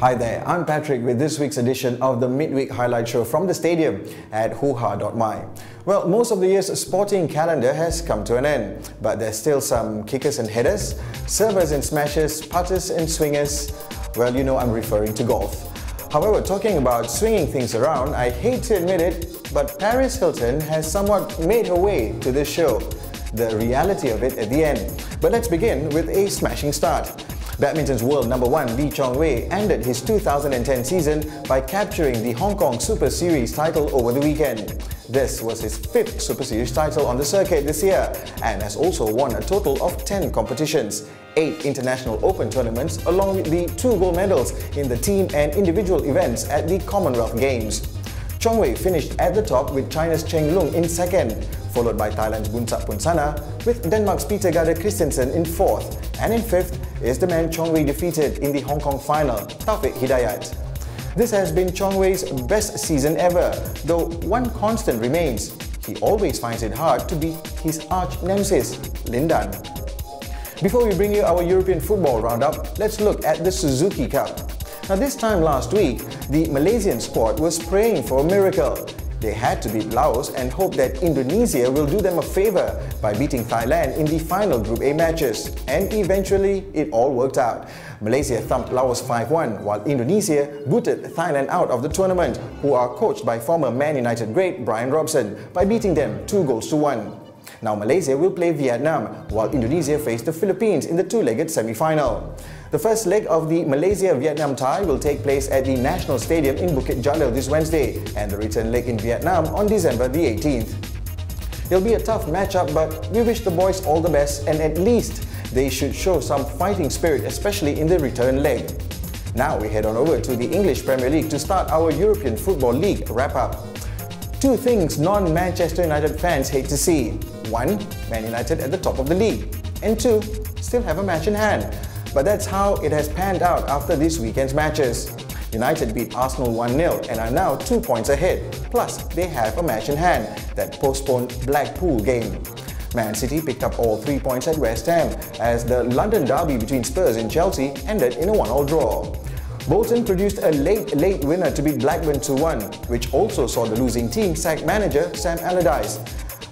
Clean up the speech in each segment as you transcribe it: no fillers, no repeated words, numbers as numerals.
Hi there, I'm Patrick with this week's edition of the Midweek Highlight Show from the stadium at Hoohaa.my. Well, most of the year's sporting calendar has come to an end, but there's still some kickers and headers, servers and smashers, putters and swingers. Well, you know I'm referring to golf. However, talking about swinging things around, I hate to admit it, but Paris Hilton has somewhat made her way to this show. The reality of it at the end. But let's begin with a smashing start. Badminton's world number 1 Lee Chong-wei ended his 2010 season by capturing the Hong Kong Super Series title over the weekend. This was his 5th Super Series title on the circuit this year and has also won a total of 10 competitions, 8 International Open tournaments along with the 2 gold medals in the team and individual events at the Commonwealth Games. Chong-wei finished at the top with China's Cheng Lung in 2nd, followed by Thailand's Bunsap Punsana, with Denmark's Peter Gade Christensen in 4th, and in 5th is the man Chong-wei defeated in the Hong Kong final, Taufik Hidayat. This has been Chong-wei's best season ever, though one constant remains: he always finds it hard to beat his arch nemesis, Lin Dan. Before we bring you our European football roundup, let's look at the Suzuki Cup. Now, this time last week, the Malaysian squad was praying for a miracle. They had to beat Laos and hope that Indonesia will do them a favour by beating Thailand in the final Group A matches. And eventually, it all worked out. Malaysia thumped Laos 5-1, while Indonesia booted Thailand out of the tournament, who are coached by former Man United great Brian Robson, by beating them 2-1. Now Malaysia will play Vietnam, while Indonesia face the Philippines in the 2-legged semi-final. The first leg of the Malaysia-Vietnam tie will take place at the National Stadium in Bukit Jalil this Wednesday, and the return leg in Vietnam on December the 18th. It'll be a tough matchup, but we wish the boys all the best, and at least they should show some fighting spirit, especially in the return leg. Now we head on over to the English Premier League to start our European Football League wrap-up. 2 things non-Manchester United fans hate to see. 1. Man United at the top of the league. And 2. Still have a match in hand. But that's how it has panned out after this weekend's matches. United beat Arsenal 1-0 and are now 2 points ahead. Plus, they have a match in hand, that postponed Blackpool game. Man City picked up all 3 points at West Ham, as the London derby between Spurs and Chelsea ended in a 1-1 draw. Bolton produced a late winner to beat Blackburn 2-1, which also saw the losing team sack manager Sam Allardyce.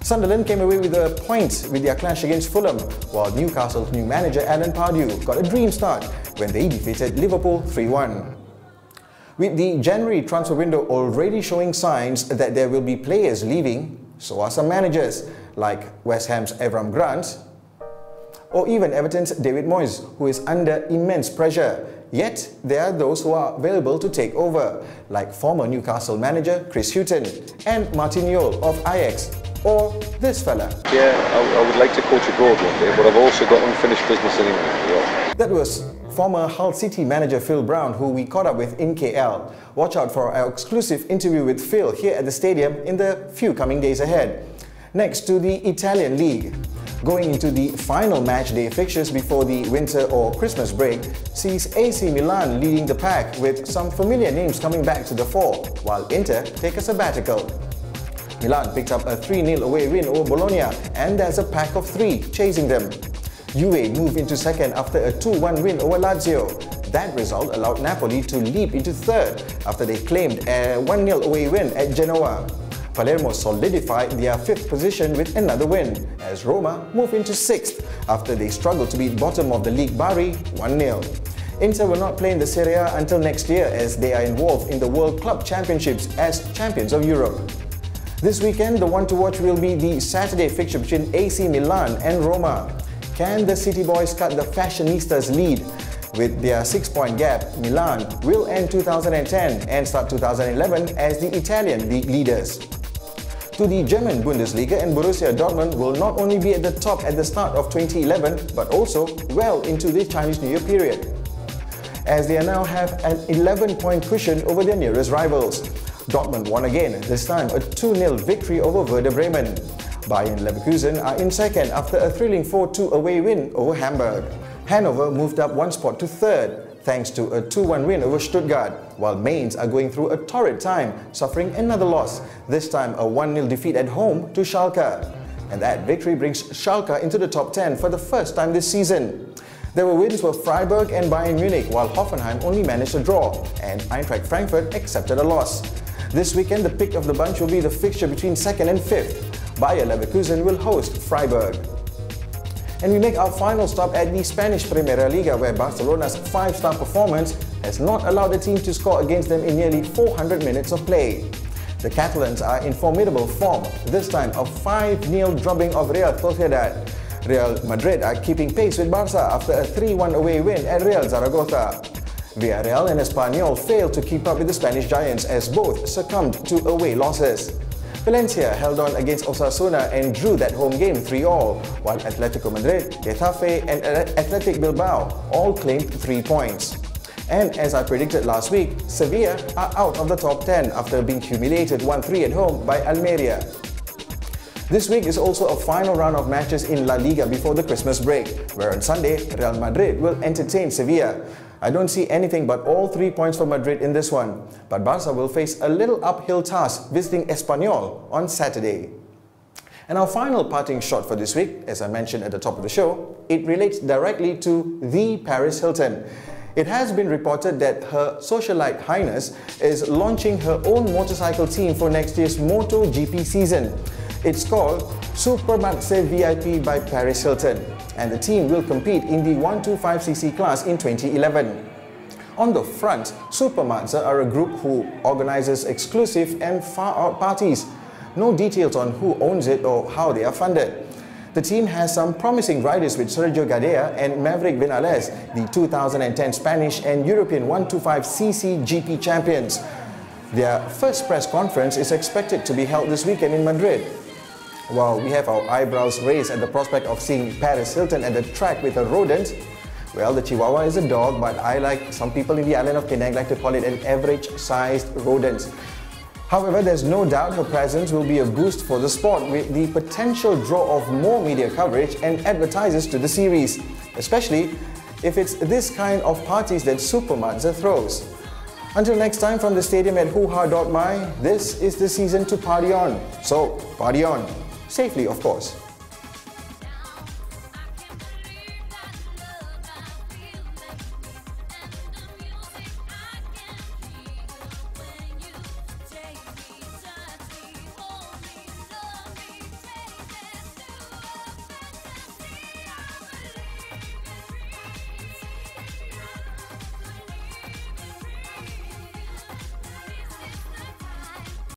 Sunderland came away with a point with their clash against Fulham, while Newcastle's new manager Alan Pardew got a dream start when they defeated Liverpool 3-1. With the January transfer window already showing signs that there will be players leaving, so are some managers, like West Ham's Avram Grant, or even Everton's David Moyes, who is under immense pressure. Yet, there are those who are available to take over, like former Newcastle manager Chris Hughton and Martin Jol of Ajax, or this fella. Yeah, I would like to coach abroad one day, but I've also got unfinished business in England as well. That was former Hull City manager Phil Brown, who we caught up with in KL. Watch out for our exclusive interview with Phil here at the stadium in the few coming days ahead. Next to the Italian League. Going into the final match day fixtures before the winter or Christmas break sees AC Milan leading the pack with some familiar names coming back to the fore, while Inter take a sabbatical. Milan picked up a 3-0 away win over Bologna, and there's a pack of 3 chasing them. Juve moved into 2nd after a 2-1 win over Lazio. That result allowed Napoli to leap into 3rd after they claimed a 1-0 away win at Genoa. Palermo solidified their 5th position with another win, as Roma moved into 6th after they struggled to beat bottom of the league Bari 1-0. Inter will not play in the Serie A until next year, as they are involved in the World Club Championships as champions of Europe. This weekend, the one to watch will be the Saturday fixture between AC Milan and Roma. Can the City Boys cut the Fashionistas' lead? With their 6-point gap, Milan will end 2010 and start 2011 as the Italian league leaders. To the German Bundesliga, and Borussia Dortmund will not only be at the top at the start of 2011 but also well into the Chinese New Year period, as they now have an 11-point cushion over their nearest rivals. Dortmund won again, this time a 2-0 victory over Werder Bremen. Bayern Leverkusen are in 2nd after a thrilling 4-2 away win over Hamburg. Hannover moved up 1 spot to 3rd, thanks to a 2-1 win over Stuttgart, while Mainz are going through a torrid time, suffering another loss, this time a 1-0 defeat at home to Schalke. And that victory brings Schalke into the top 10 for the first time this season. There were wins for Freiburg and Bayern Munich, while Hoffenheim only managed a draw, and Eintracht Frankfurt accepted a loss. This weekend, the pick of the bunch will be the fixture between 2nd and 5th. Bayer Leverkusen will host Freiburg. And we make our final stop at the Spanish Primera Liga, where Barcelona's 5-star performance has not allowed the team to score against them in nearly 400 minutes of play. The Catalans are in formidable form, this time a 5-0 drubbing of Real Sociedad. Real Madrid are keeping pace with Barca after a 3-1 away win at Real Zaragoza. Villarreal and Espanyol failed to keep up with the Spanish giants as both succumbed to away losses. Valencia held on against Osasuna and drew that home game 3-all, while Atletico Madrid, Getafe and Athletic Bilbao all claimed 3 points. And as I predicted last week, Sevilla are out of the top 10 after being humiliated 1-3 at home by Almeria. This week is also a final round of matches in La Liga before the Christmas break, where on Sunday, Real Madrid will entertain Sevilla. I don't see anything but all 3 points for Madrid in this one, but Barca will face a little uphill task visiting Espanyol on Saturday. And our final parting shot for this week, as I mentioned at the top of the show, it relates directly to the Paris Hilton. It has been reported that Her Socialite Highness is launching her own motorcycle team for next year's MotoGP season. It's called SuperMartXe VIP by Paris Hilton, and the team will compete in the 125cc class in 2011. On the front, SuperMartXe are a group who organizes exclusive and far-out parties. No details on who owns it or how they are funded. The team has some promising riders with Sergio Gadea and Maverick Vinales, the 2010 Spanish and European 125cc GP champions. Their first press conference is expected to be held this weekend in Madrid. While we have our eyebrows raised at the prospect of seeing Paris Hilton at the track with a rodent, well, the Chihuahua is a dog, but like some people in the island of Penang like to call it an average-sized rodent. However, there's no doubt her presence will be a boost for the sport with the potential draw of more media coverage and advertisers to the series, especially if it's this kind of parties that SuperMartXe throws. Until next time from the stadium at Hoohaa.my, this is the season to party on. So, party on. Safely, of course.